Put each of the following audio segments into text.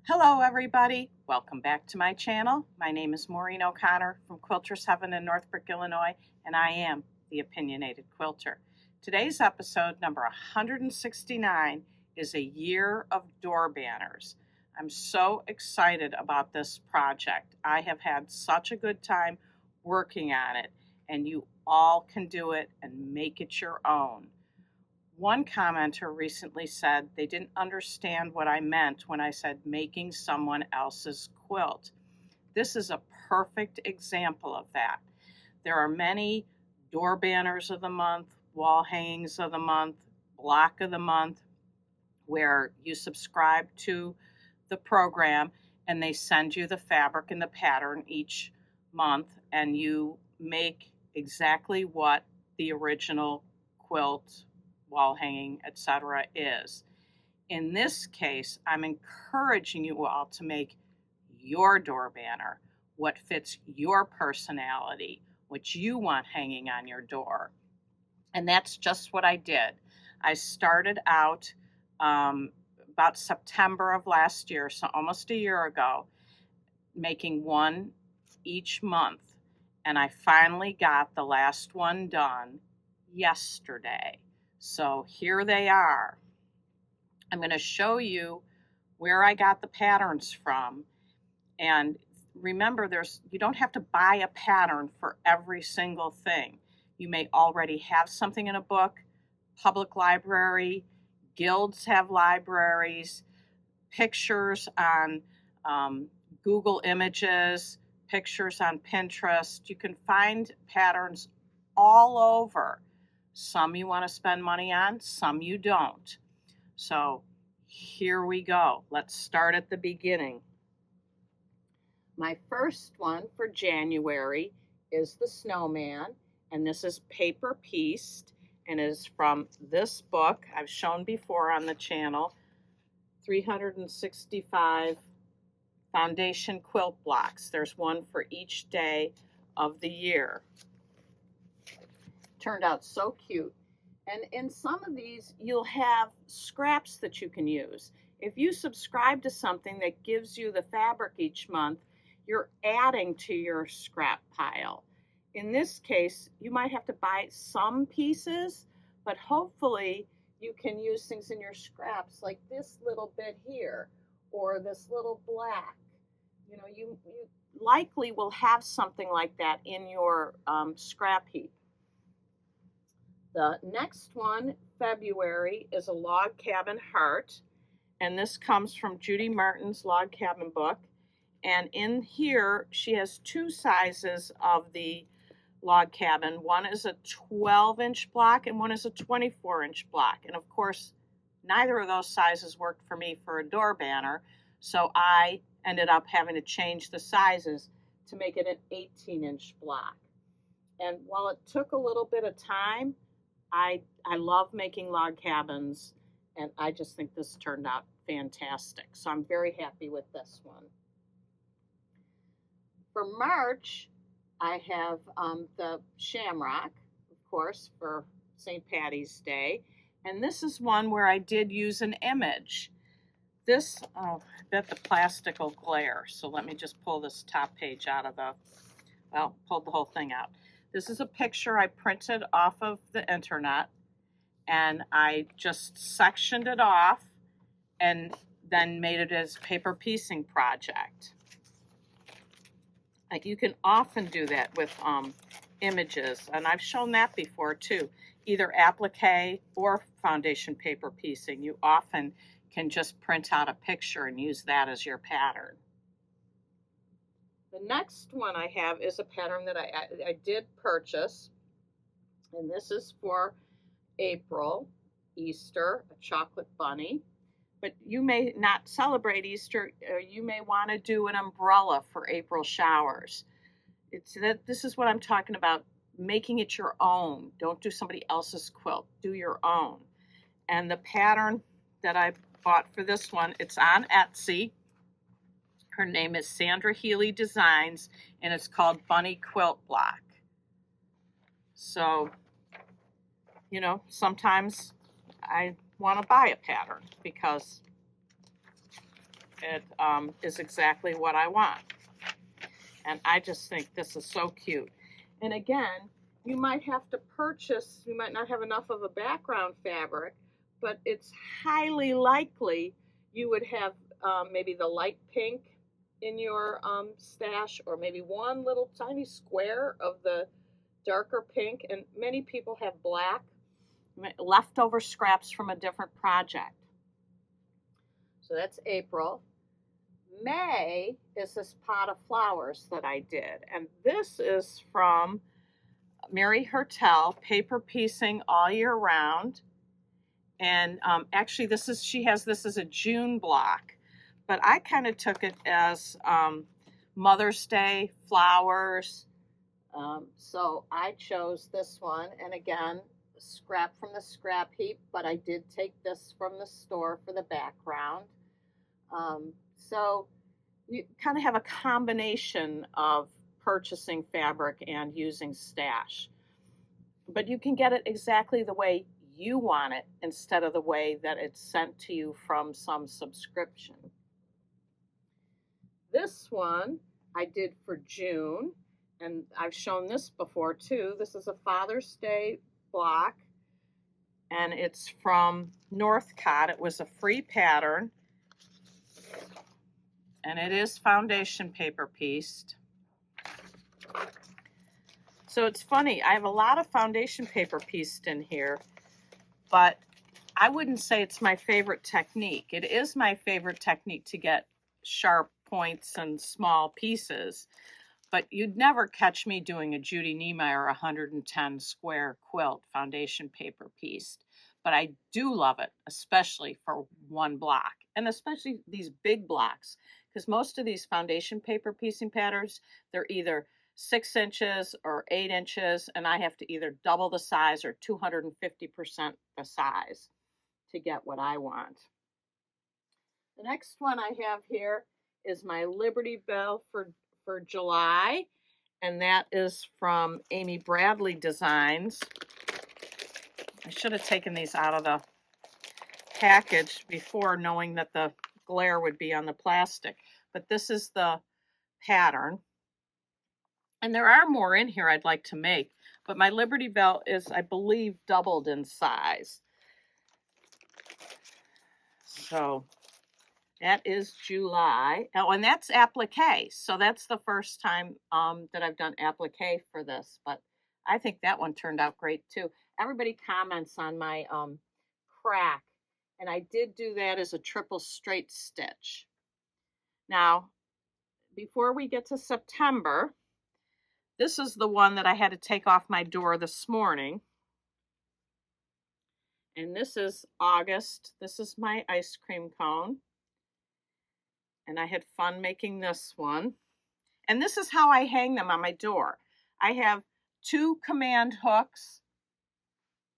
Hello everybody, welcome back to my channel. My name is Maureen O'Connor from Quilters Heaven in Northbrook, Illinois, and I am the Opinionated Quilter. Today's episode, number 169, is a year of door banners. I'm so excited about this project. I have had such a good time working on it, and you all can do it and make it your own. One commenter recently said they didn't understand what I meant when I said making someone else's quilt. This is a perfect example of that. There are many door banners of the month, wall hangings of the month, block of the month, where you subscribe to the program and they send you the fabric and the pattern each month, and you make exactly what the original quilt, wall hanging, etc. is. In this case, I'm encouraging you all to make your door banner, what fits your personality, what you want hanging on your door. And that's just what I did. I started out about September of last year, so almost a year ago, making one each month. And I finally got the last one done yesterday. So here they are. I'm going to show you where I got the patterns from. And remember, you don't have to buy a pattern for every single thing. You may already have something in a book, public library, guilds have libraries, pictures on Google Images, pictures on Pinterest. You can find patterns all over. Some you want to spend money on, some you don't. So here we go. Let's start at the beginning. My first one for January is the snowman, and this is paper pieced and is from this book I've shown before on the channel, 365 foundation quilt blocks. There's one for each day of the year. Turned out so cute. And in some of these, you'll have scraps that you can use. If you subscribe to something that gives you the fabric each month, you're adding to your scrap pile. In this case, you might have to buy some pieces, but hopefully you can use things in your scraps like this little bit here or this little black. You know, you likely will have something like that in your scrap heap. The next one, February, is a log cabin heart, and this comes from Judy Martin's log cabin book. And in here, she has two sizes of the log cabin. One is a 12-inch block and one is a 24-inch block. And of course, neither of those sizes worked for me for a door banner, so I ended up having to change the sizes to make it an 18-inch block. And while it took a little bit of time, I love making log cabins, and I just think this turned out fantastic. So I'm very happy with this one. For March, I have the shamrock, of course, for St. Patty's Day. And this is one where I did use an image. This, I bet the plastic will glare. So let me just pull this top page out of pulled the whole thing out. This is a picture I printed off of the internet, and I just sectioned it off and then made it as a paper piecing project. Like, you can often do that with images, and I've shown that before too. Either applique or foundation paper piecing. You often can just print out a picture and use that as your pattern. The next one I have is a pattern that I did purchase, and this is for April, Easter, a chocolate bunny. But you may not celebrate Easter, or you may want to do an umbrella for April showers. This is what I'm talking about, making it your own. Don't do somebody else's quilt, do your own. And the pattern that I bought for this one, it's on Etsy. Her name is Sandra Healy Designs, and it's called Bunny Quilt Block. So, you know, sometimes I want to buy a pattern because It is exactly what I want. And I just think this is so cute. And again, you might have to purchase, you might not have enough of a background fabric, but it's highly likely you would have maybe the light pink in your stash, or maybe one little tiny square of the darker pink. And many people have black, leftover scraps from a different project. So that's April. May is this pot of flowers that I did, and this is from Mary Hertel, paper piecing all year round. And actually, she has this as a June block, but I kind of took it as Mother's Day flowers. So I chose this one, and again, scrap from the scrap heap, but I did take this from the store for the background. So you kind of have a combination of purchasing fabric and using stash. But you can get it exactly the way you want it instead of the way that it's sent to you from some subscription. This one I did for June, and I've shown this before too. This is a Father's Day block, and it's from Northcott. It was a free pattern, and it is foundation paper pieced. So it's funny, I have a lot of foundation paper pieced in here, but I wouldn't say it's my favorite technique. It is my favorite technique to get sharp points and small pieces, but you'd never catch me doing a Judy Niemeyer 110 square quilt foundation paper pieced. But I do love it, especially for one block, and especially these big blocks, because most of these foundation paper piecing patterns, they're either 6 inches or 8 inches, and I have to either double the size or 250% the size to get what I want. The next one I have here is my Liberty Bell for July, and that is from Amy Bradley Designs. I should have taken these out of the package before, knowing that the glare would be on the plastic, but this is the pattern. And there are more in here I'd like to make, but my Liberty Bell is, I believe, doubled in size. So that is July. Oh, and that's applique. So that's the first time that I've done applique for this, but I think that one turned out great too. Everybody comments on my crack, and I did do that as a triple straight stitch. Now, before we get to September, this is the one that I had to take off my door this morning. And this is August. This is my ice cream cone. And I had fun making this one. And this is how I hang them on my door. I have 2 command hooks.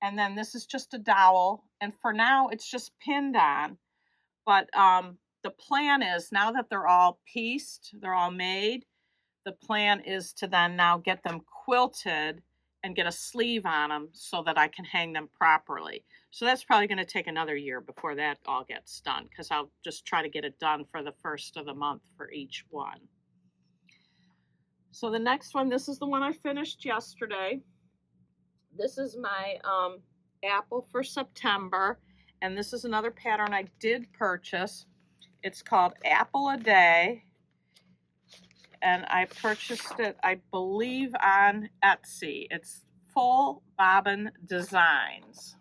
And then this is just a dowel. And for now, it's just pinned on. But the plan is, now that they're all pieced, they're all made, the plan is to then now get them quilted and get a sleeve on them so that I can hang them properly. So that's probably going to take another year before that all gets done, because I'll just try to get it done for the first of the month for each one. So the next one, this is the one I finished yesterday. This is my apple for September, and this is another pattern I did purchase. It's called Apple a Day. And I purchased it, I believe, on Etsy. It's Full Bobbin Designs.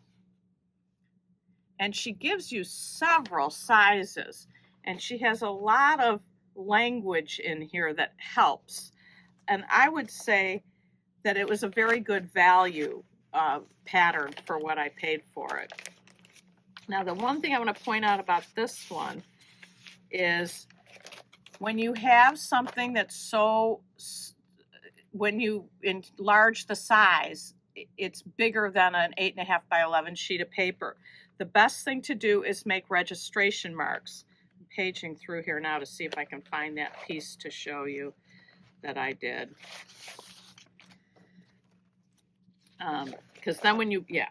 And she gives you several sizes. And she has a lot of language in here that helps. And I would say that it was a very good value pattern for what I paid for it. Now, the one thing I want to point out about this one is, when you have something that's so, when you enlarge the size, it's bigger than an 8.5 by 11 sheet of paper. The best thing to do is make registration marks. I'm paging through here now to see if I can find that piece to show you that I did. Because then when you, yeah,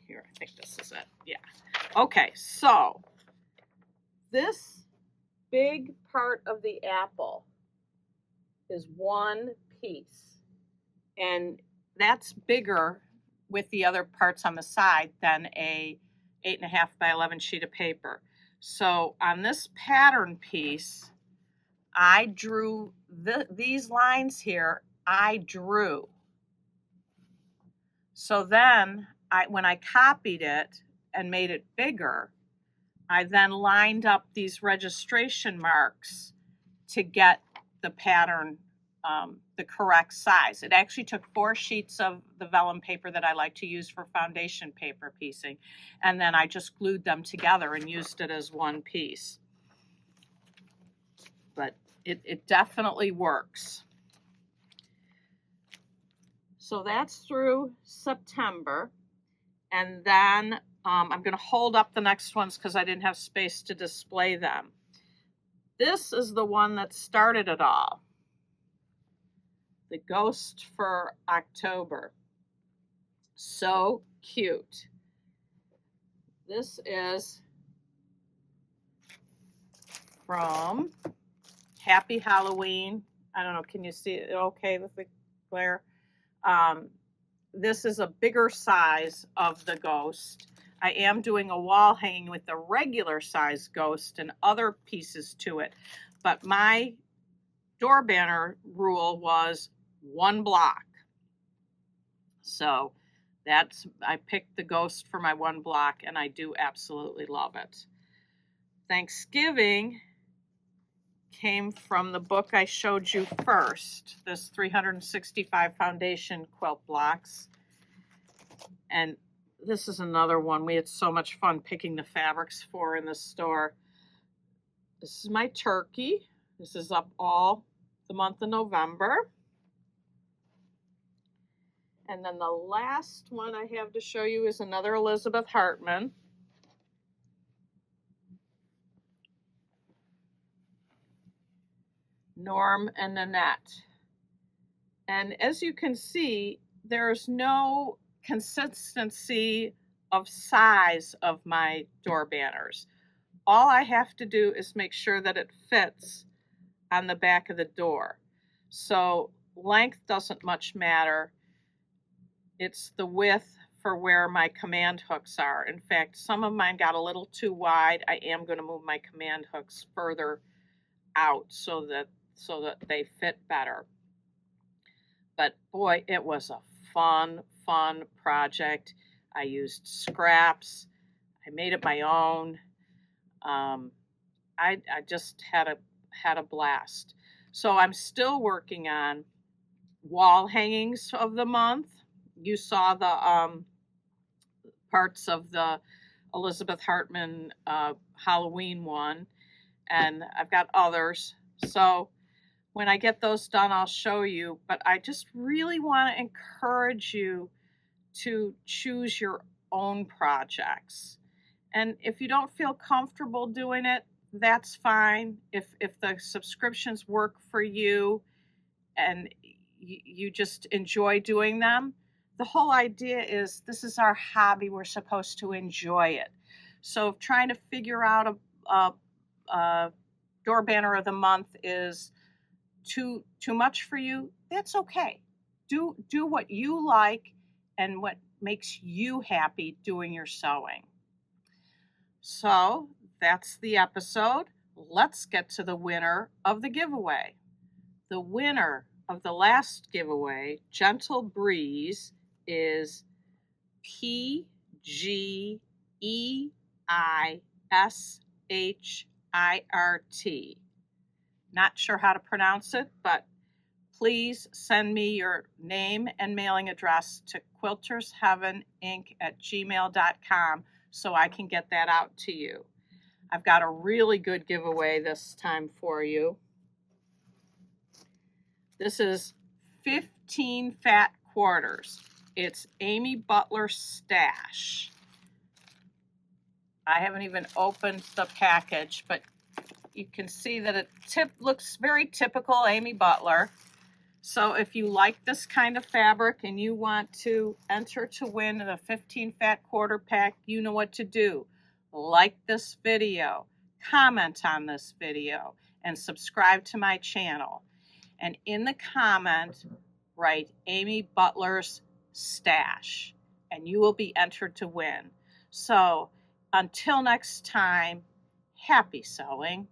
here, I think this is it. Yeah. Okay, so this big part of the apple is one piece. And that's bigger with the other parts on the side than a 8.5 by 11 sheet of paper. So on this pattern piece, I drew these lines here, I drew. So then when I copied it and made it bigger, I then lined up these registration marks to get the pattern the correct size. It actually took 4 sheets of the vellum paper that I like to use for foundation paper piecing, and then I just glued them together and used it as one piece. But it definitely works. So that's through September, and then I'm going to hold up the next ones because I didn't have space to display them. This is the one that started it all. The ghost for October. So cute. This is from Happy Halloween. I don't know, can you see it okay with the glare? This is a bigger size of the ghost. I am doing a wall hanging with the regular size ghost and other pieces to it, but my door banner rule was 1 block. So I picked the ghost for my 1 block, and I do absolutely love it. Thanksgiving came from the book I showed you first, this 365 foundation quilt blocks. And this is another one we had so much fun picking the fabrics for in the store. This is my turkey. This is up all the month of November. And then the last one I have to show you is another Elizabeth Hartman. Norm and Nanette. And as you can see, there's no consistency of size of my door banners. All I have to do is make sure that it fits on the back of the door. So length doesn't much matter. It's the width for where my command hooks are. In fact, some of mine got a little too wide. I am going to move my command hooks further out so that they fit better. But boy, it was a fun project. I used scraps. I made it my own. I just had a blast. So I'm still working on wall hangings of the month. You saw the parts of the Elizabeth Hartman Halloween one, and I've got others. So when I get those done, I'll show you. But I just really want to encourage you to choose your own projects. And if you don't feel comfortable doing it, that's fine. If the subscriptions work for you and you just enjoy doing them, the whole idea is this is our hobby. We're supposed to enjoy it. So if trying to figure out a door banner of the month is too much for you, that's okay. Do what you like and what makes you happy doing your sewing. So that's the episode. Let's get to the winner of the giveaway. The winner of the last giveaway, Gentle Breeze, is PGEISHIRT. Not sure how to pronounce it, but please send me your name and mailing address to quiltersheaveninc@gmail.com so I can get that out to you. I've got a really good giveaway this time for you. This is 15 fat quarters. It's Amy Butler Stash. I haven't even opened the package, but you can see that it looks very typical Amy Butler. So if you like this kind of fabric and you want to enter to win the 15 fat quarter pack, you know what to do. Like this video, comment on this video and subscribe to my channel. And in the comment, write Amy Butler's stash, and you will be entered to win. So until next time, happy sewing.